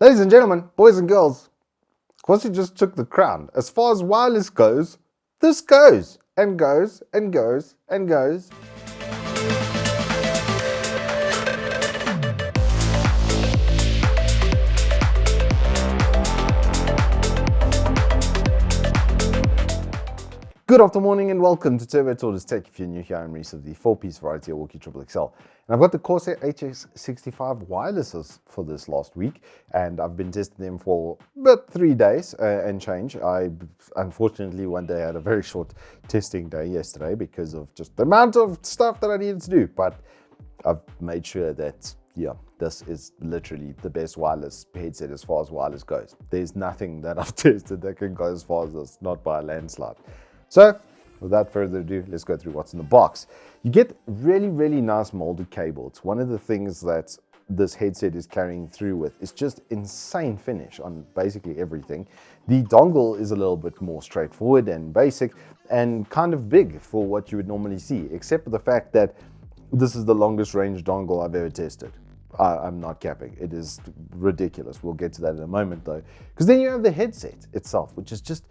Ladies and gentlemen, boys and girls, Corsair just took the crown. As far as wireless goes, this goes and goes and goes and goes. Good afternoon and welcome to Turbo Tortoise Tech. If you're new here, I'm Reese of the 4-piece variety of Walkie Triple XL. And I've got the Corsair HS65 Wireless for this last week, and I've been testing them for about 3 days and change. I unfortunately one day had a very short testing day yesterday because of just the amount of stuff that I needed to do, but I've made sure that this is literally the best wireless headset as far as wireless goes. There's nothing that I've tested that can go as far as this, not by a landslide. So, without further ado, let's go through what's in the box. You get really nice molded cable. It's one of the things that this headset is carrying through with. It's just insane finish on basically everything. The dongle is a little bit more straightforward and basic and kind of big for what you would normally see, except for the fact that this is the longest range dongle I've ever tested. I'm not capping. It is ridiculous. We'll get to that in a moment though, because then you have the headset itself, which is just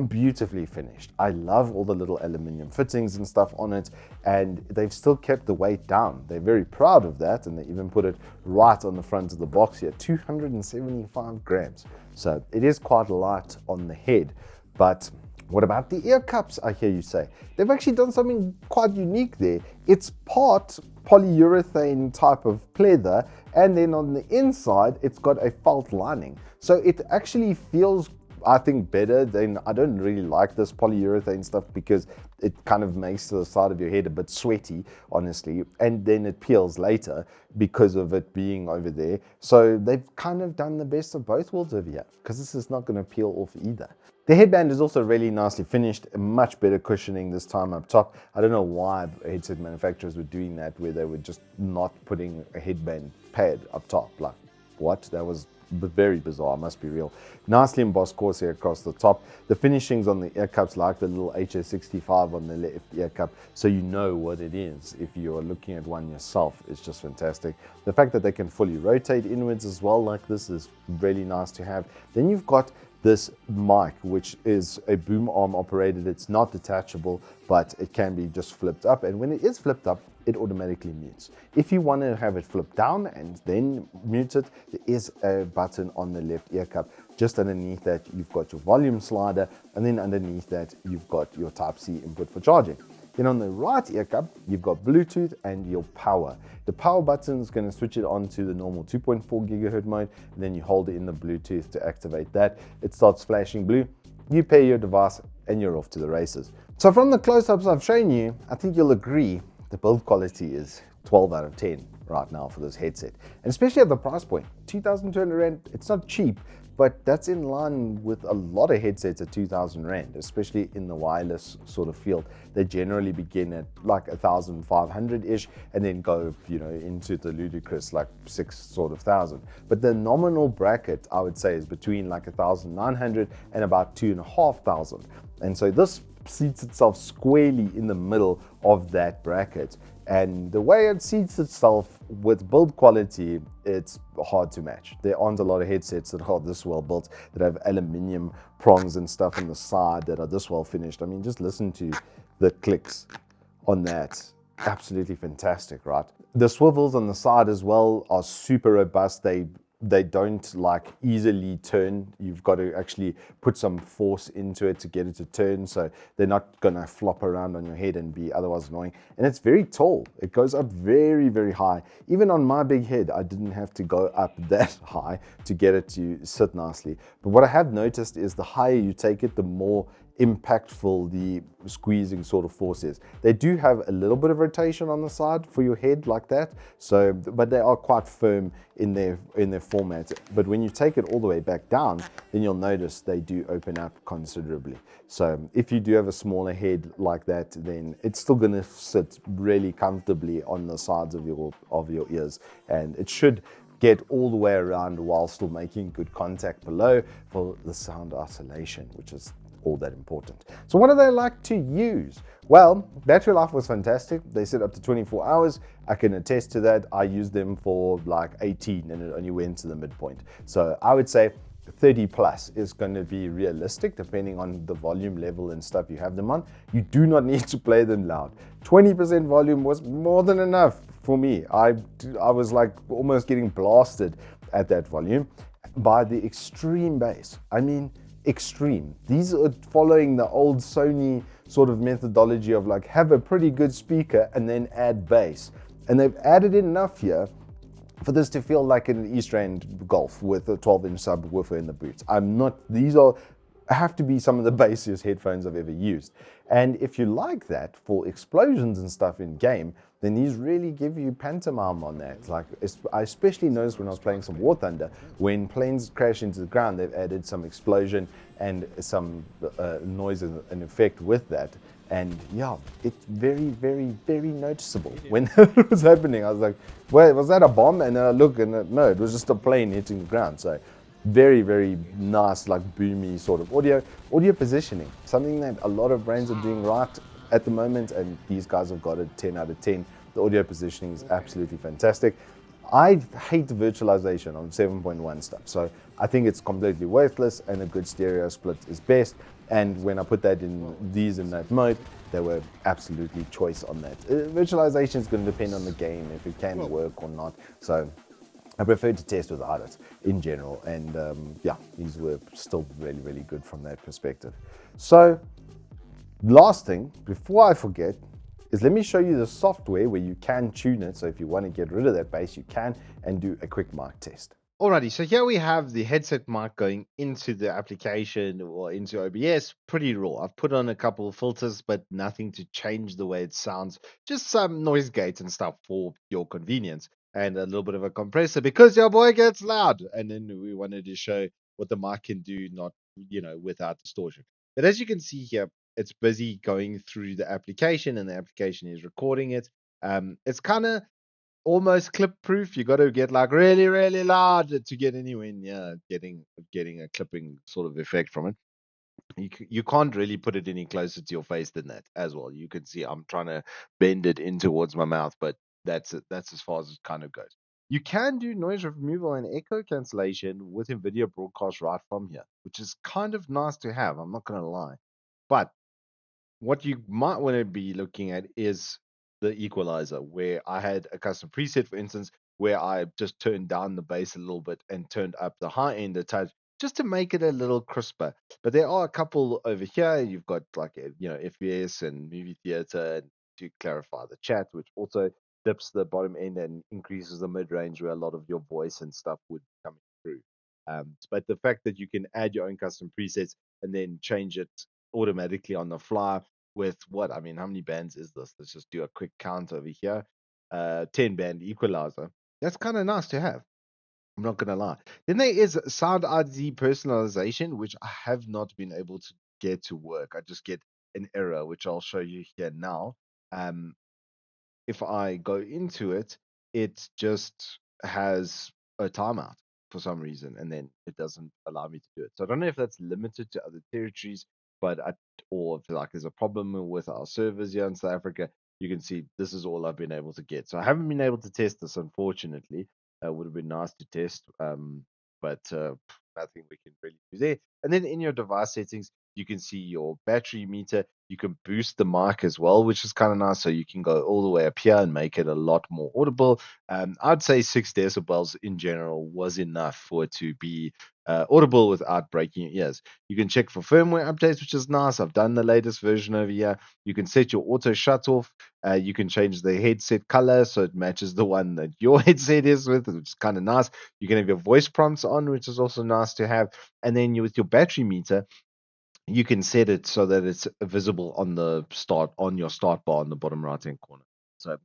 beautifully finished. I love all the little aluminium fittings and stuff on it, and they've still kept the weight down. They're very proud of that, and they even put it right on the front of the box here, 275 grams. So it is quite light on the head. But what about the ear cups, I hear you say? They've actually done something quite unique there. It's part polyurethane type of pleather, and then on the inside it's got a felt lining. So it actually feels, I think, better than, I don't really like this polyurethane stuff because it kind of makes the side of your head a bit sweaty, honestly, and then it peels later because of it being over there. So they've kind of done the best of both worlds over here, because this is not going to peel off either. The headband is also really nicely finished, much better cushioning this time up top. I don't know why headset manufacturers were doing that, where they were just not putting a headband pad up top. Like, what? That was very bizarre, must be real. Nicely embossed Corsair across the top. The finishings on the ear cups, like the little HS65 on the left ear cup, so you know what it is if you're looking at one yourself, is just fantastic. The fact that they can fully rotate inwards as well like this is really nice to have. Then you've got this mic, which is a boom arm operated. It's not detachable, but it can be just flipped up, and when it is flipped up, it automatically mutes. If you want to have it flipped down and then mute it, there is a button on the left ear cup. Just underneath that, you've got your volume slider, and then underneath that, you've got your Type-C input for charging. Then on the right ear cup, you've got Bluetooth and your power. The power button is going to switch it on to the normal 2.4 gigahertz mode, and then you hold it in the Bluetooth to activate that. It starts flashing blue. You pair your device, and you're off to the races. So from the close-ups I've shown you, I think you'll agree the build quality is 12 out of 10 right now for this headset, and especially at the price point, 2,200 Rand. It's not cheap, but that's in line with a lot of headsets at 2,000 Rand, especially in the wireless sort of field. They generally begin at like 1,500-ish and then go, into the ludicrous like 6,000. But the nominal bracket, I would say, is between like 1,900 and about 2,500. And so this seats itself squarely in the middle of that bracket, and the way it seats itself with build quality, it's hard to match. There aren't a lot of headsets that are this well built, that have aluminium prongs and stuff on the side that are this well finished. I mean, just listen to the clicks on that. Absolutely fantastic, right? The swivels on the side as well are super robust. They don't like easily turn. You've got to actually put some force into it to get it to turn, so they're not gonna flop around on your head and be otherwise annoying. And it's very tall. It goes up very high. Even on my big head, I didn't have to go up that high to get it to sit nicely. But what I have noticed is the higher you take it, the more impactful the squeezing sort of force is. They do have a little bit of rotation on the side for your head like that, so but they are quite firm in their format. But when you take it all the way back down, then you'll notice they do open up considerably. So if you do have a smaller head like that, then it's still going to sit really comfortably on the sides of your ears, and it should get all the way around while still making good contact below for the sound isolation, which is all that important. So what do they like to use? Well, battery life was fantastic. They said up to 24 hours. I can attest to that. I used them for like 18 and it only went to the midpoint. So I would say 30 plus is going to be realistic depending on the volume level and stuff you have them on. You do not need to play them loud. 20% volume was more than enough for me. I was like almost getting blasted at that volume by the extreme bass. I mean, extreme. These are following the old Sony sort of methodology of like have a pretty good speaker and then add bass. And they've added enough here for this to feel like an East End Golf with a 12-inch subwoofer in the boot. These have to be some of the bassiest headphones I've ever used. And if you like that for explosions and stuff in game, then these really give you pantomime on that. Like, I especially noticed when I was playing some War Thunder, when planes crash into the ground, they've added some explosion and some noise and effect with that. And yeah, it's very, very, very noticeable. When it was happening, I was like, wait, was that a bomb? And then I look and no, it was just a plane hitting the ground. So very, very nice, like boomy sort of audio positioning. Something that a lot of brands are doing right at the moment, and these guys have got a 10 out of 10. The audio positioning is absolutely fantastic. I hate virtualization on 7.1 stuff, so I think it's completely worthless, and a good stereo split is best. And when I put that in that mode, they were absolutely choice on that. Virtualization is going to depend on the game, if it can work or not. So I prefer to test without it in general. And yeah, these were still really, really good from that perspective. So last thing, before I forget, is let me show you the software where you can tune it. So if you want to get rid of that bass, you can, and do a quick mic test. Alrighty, so here we have the headset mic going into the application or into OBS, pretty raw. I've put on a couple of filters, but nothing to change the way it sounds. Just some noise gates and stuff for your convenience, and a little bit of a compressor because your boy gets loud. And then we wanted to show what the mic can do, not without distortion. But as you can see here, it's busy going through the application, and the application is recording it. It's kind of almost clip proof. You got to get like really, really loud to get anywhere near getting a clipping sort of effect from it. You can't really put it any closer to your face than that as well. You can see I'm trying to bend it in towards my mouth, but that's it. That's as far as it kind of goes. You can do noise removal and echo cancellation with NVIDIA Broadcast right from here, which is kind of nice to have. I'm not going to lie. But what you might want to be looking at is the equalizer, where I had a custom preset, for instance, where I just turned down the bass a little bit and turned up the high end a touch just to make it a little crisper. But there are a couple over here. You've got like FPS and movie theater to clarify the chat, which also dips the bottom end and increases the mid range where a lot of your voice and stuff would come through. But the fact that you can add your own custom presets and then change it automatically on the fly with what? I mean, how many bands is this? Let's just do a quick count over here. 10 band equalizer. That's kind of nice to have. I'm not gonna lie. Then there is sound ID personalization, which I have not been able to get to work. I just get an error, which I'll show you here now. Um, if I go into it, it just has a timeout for some reason, and then it doesn't allow me to do it. So I don't know if that's limited to other territories, or if like there's a problem with our servers here in South Africa. You can see this is all I've been able to get. So I haven't been able to test this, unfortunately. Would have been nice to test, but nothing we can really do there. And then in your device settings, you can see your battery meter. You can boost the mic as well, which is kind of nice. So you can go all the way up here and make it a lot more audible. I'd say 6 decibels in general was enough for it to be audible without breaking your ears. You can check for firmware updates, which is nice. I've done the latest version over here. You can set your auto shut off. You can change the headset color so it matches the one that your headset is with, which is kind of nice. You can have your voice prompts on, which is also nice to have. And then with your battery meter, you can set it so that it's visible on your start bar in the bottom right hand corner. So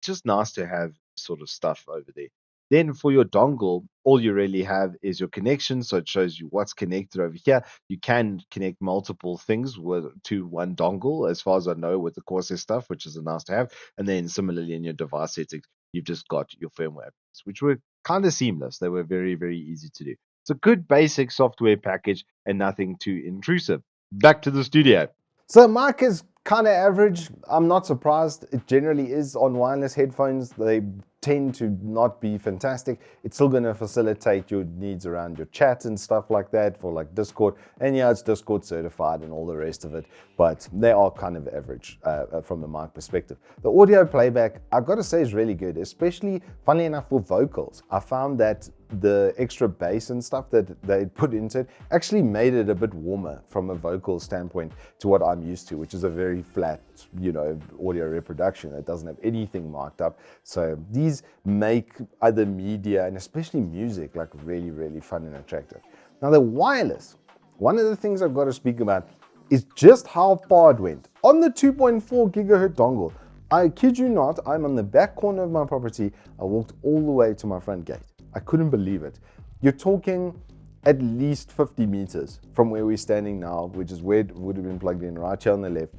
just nice to have sort of stuff over there. Then for your dongle, all you really have is your connection. So it shows you what's connected over here. You can connect multiple things to one dongle, as far as I know, with the Corsair stuff, which is a nice to have. And then similarly in your device settings, you've just got your firmware updates, which were kind of seamless. They were very, very easy to do. It's a good basic software package and nothing too intrusive. back to the studio. So mic is kind of average. I'm not surprised. It generally is on wireless headphones. They tend to not be fantastic. It's still going to facilitate your needs around your chat and stuff like that for like Discord. And yeah, it's Discord certified and all the rest of it, but they are kind of average from the mic perspective. The audio playback, I've got to say, is really good, especially, funnily enough, for vocals. I found that the extra bass and stuff that they put into it actually made it a bit warmer from a vocal standpoint to what I'm used to, which is a very flat, audio reproduction that doesn't have anything marked up. So these make other media and especially music like really, really fun and attractive. Now the wireless, one of the things I've got to speak about is just how far it went. On the 2.4 gigahertz dongle, I kid you not, I'm on the back corner of my property. I walked all the way to my front gate. I couldn't believe it. You're talking at least 50 meters from where we're standing now, which is where it would have been plugged in right here on the left.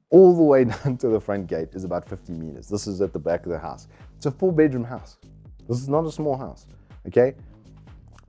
All the way down to the front gate is about 50 meters. This is at the back of the house. It's a 4-bedroom house. This is not a small house, okay?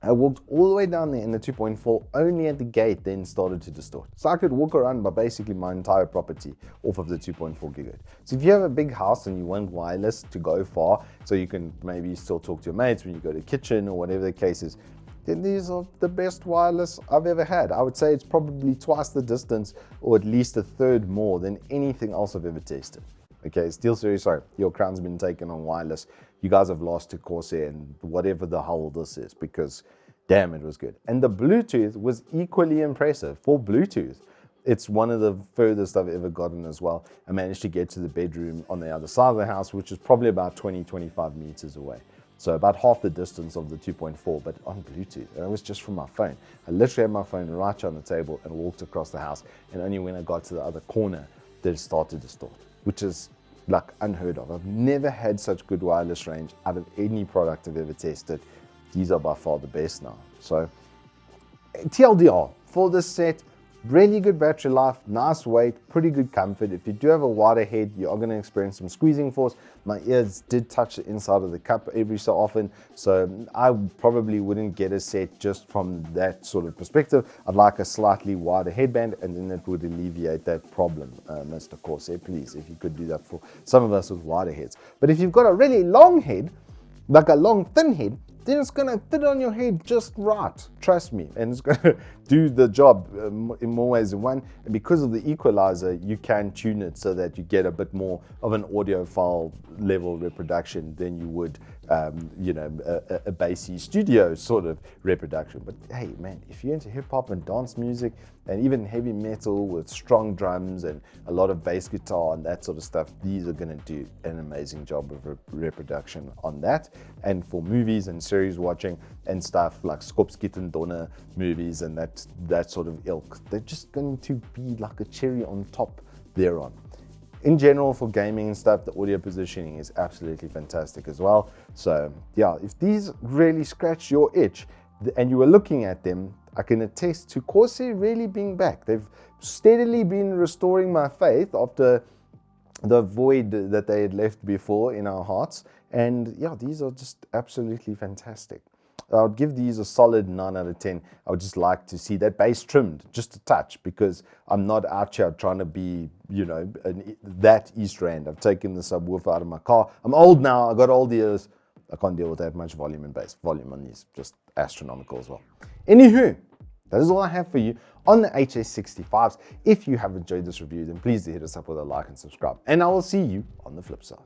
I walked all the way down there in the 2.4, only at the gate then started to distort. So I could walk around by basically my entire property off of the 2.4 gigahertz. So if you have a big house and you want wireless to go far, so you can maybe still talk to your mates when you go to the kitchen or whatever the case is, then these are the best wireless I've ever had. I would say it's probably twice the distance or at least a third more than anything else I've ever tested. Okay, SteelSeries, sorry, your crown's been taken on wireless. You guys have lost to Corsair and whatever the hell this is, because damn, it was good. And the Bluetooth was equally impressive. For Bluetooth, it's one of the furthest I've ever gotten as well. I managed to get to the bedroom on the other side of the house, which is probably about 20-25 meters away. So about half the distance of the 2.4, but on Bluetooth. And it was just from my phone. I literally had my phone right on the table and walked across the house. And only when I got to the other corner did it start to distort, which is like unheard of. I've never had such good wireless range out of any product I've ever tested. These are by far the best now. So TLDR for this set, really good battery life, nice weight, pretty good comfort. If you do have a wider head, you are going to experience some squeezing force. My ears did touch the inside of the cup every so often, so I probably wouldn't get a set just from that sort of perspective. I'd like a slightly wider headband, and then it would alleviate that problem, Mr. Corsair. Please, if you could do that for some of us with wider heads. But if you've got a really long head, like a long thin head, then it's going to fit on your head just right, trust me, and it's going to do the job in more ways than one. And because of the equalizer, you can tune it so that you get a bit more of an audiophile level reproduction than you would, a bassy studio sort of reproduction. But hey, man, if you're into hip hop and dance music and even heavy metal with strong drums and a lot of bass guitar and that sort of stuff, these are going to do an amazing job of reproduction on that. And for movies and series watching and stuff like Skopskitten Donner movies and that sort of ilk, they're just going to be like a cherry on top thereon. In general, for gaming and stuff, the audio positioning is absolutely fantastic as well. So yeah, if these really scratch your itch and you were looking at them, I can attest to Corsair really being back. They've steadily been restoring my faith after the void that they had left before in our hearts. And yeah, these are just absolutely fantastic. I would give these a solid 9 out of 10. I would just like to see that bass trimmed just a touch, because I'm not out here trying to be, that East Rand. I've taken the subwoofer out of my car. I'm old now. I got old ears. I can't deal with that much volume and bass. Volume on these, just astronomical as well. Anywho, that is all I have for you on the HS65s. If you have enjoyed this review, then please do hit us up with a like and subscribe. And I will see you on the flip side.